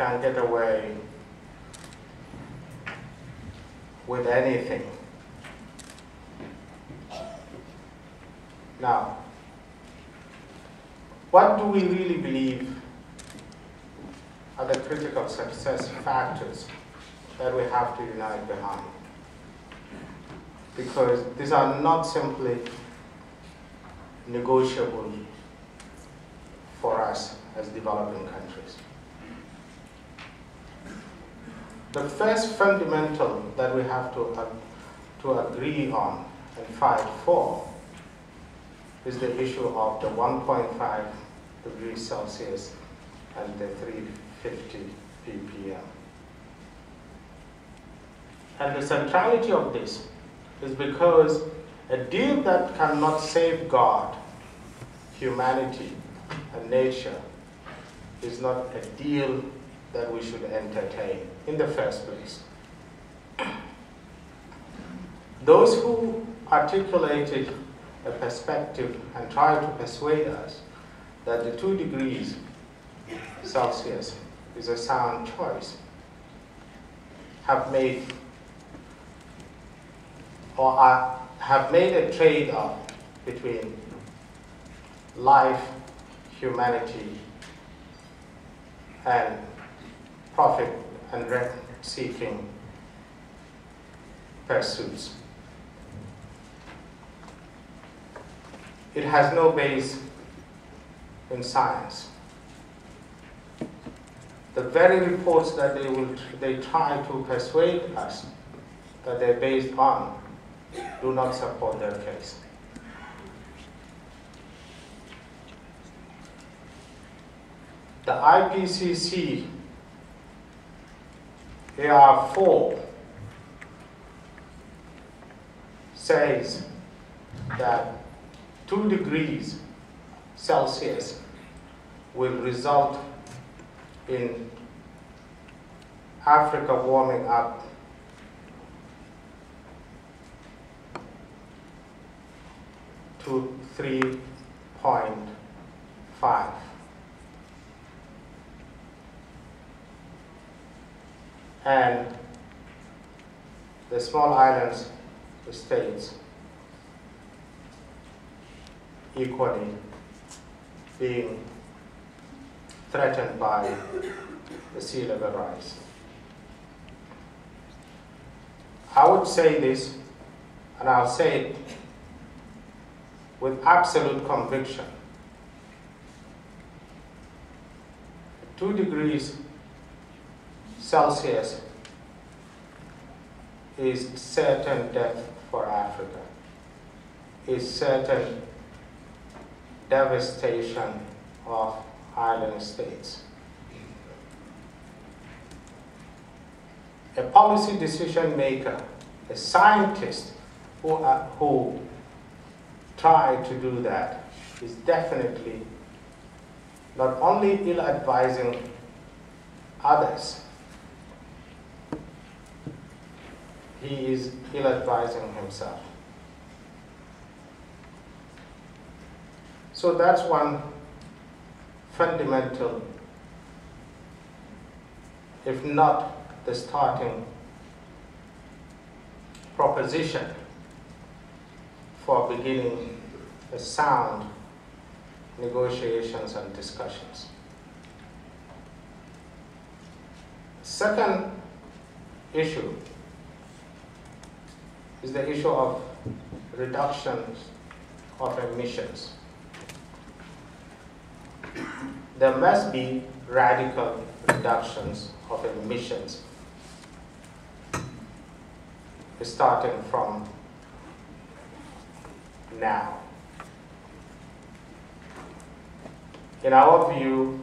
can get away with anything. Now, what do we really believe are the critical success factors that we have to unite behind? Because these are not simply negotiable for us as developing countries. The first fundamental that we have to agree on and fight for is the issue of the 1.5 degrees Celsius and the 350 ppm. And the centrality of this is because a deal that cannot safeguard humanity and nature is not a deal that we should entertain in the first place. Those who articulated a perspective and tried to persuade us that the 2 degrees Celsius is a sound choice have made a trade-off between life, humanity, and profit and rent-seeking pursuits. It has no base in science. The very reports that they try to persuade us that they're based on do not support their case. The IPCC AR4 says that 2 degrees Celsius will result in Africa warming up to 3.5. And the small islands, the states, equally being threatened by the sea level rise. I would say this, and I'll say it with absolute conviction. 2 degrees Celsius is certain death for Africa, is certain devastation of island states. A policy decision maker, a scientist who try to do that is definitely not only ill-advising others, he is ill-advising himself. So that's one fundamental, if not the starting proposition for beginning a sound negotiations and discussions. Second issue is the issue of reductions of emissions. There must be radical reductions of emissions starting from now. In our view,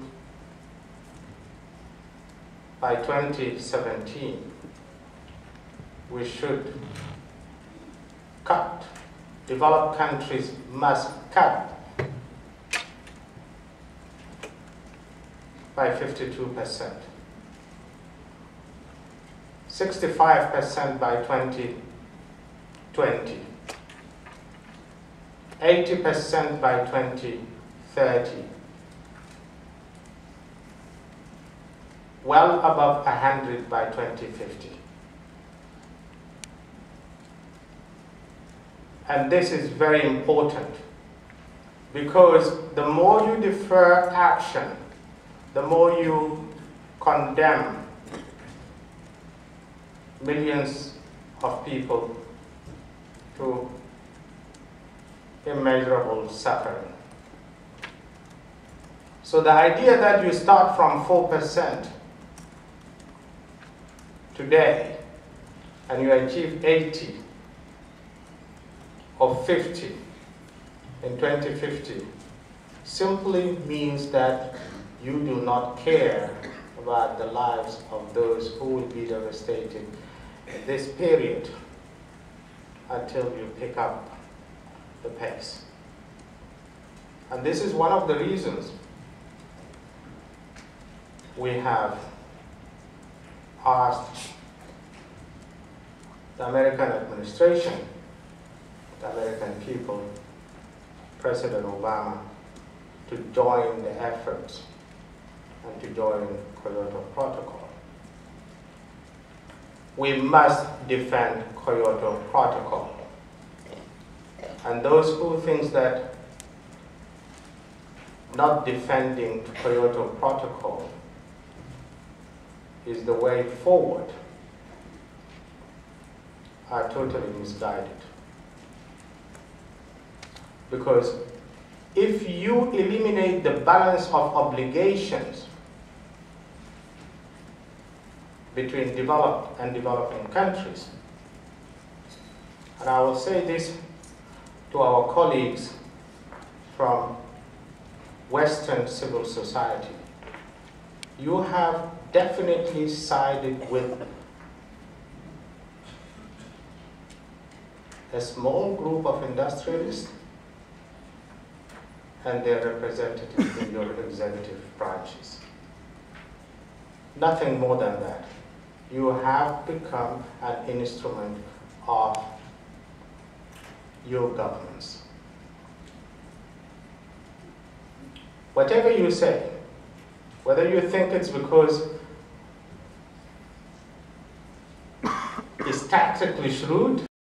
by 2017, we should cut, developed countries must cut by 52%, 65% by 2020, 80% by 2030, well above 100 by 2050. And this is very important, because the more you defer action, the more you condemn millions of people to immeasurable suffering. So the idea that you start from 4% today and you achieve 80 or 50 in 2050 simply means that you do not care about the lives of those who will be devastated in this period until you pick up the pace. And this is one of the reasons we have asked the American administration, the American people, President Obama, to join the efforts and to join Kyoto Protocol. We must defend Kyoto Protocol. And those who think that not defending Kyoto Protocol is the way forward are totally misguided. Because if you eliminate the balance of obligations between developed and developing countries, and I will say this to our colleagues from Western civil society, you have definitely sided with a small group of industrialists and their representatives in your executive branches. Nothing more than that. You have become an instrument of your governments. Whatever you say, whether you think it's because it's tactically shrewd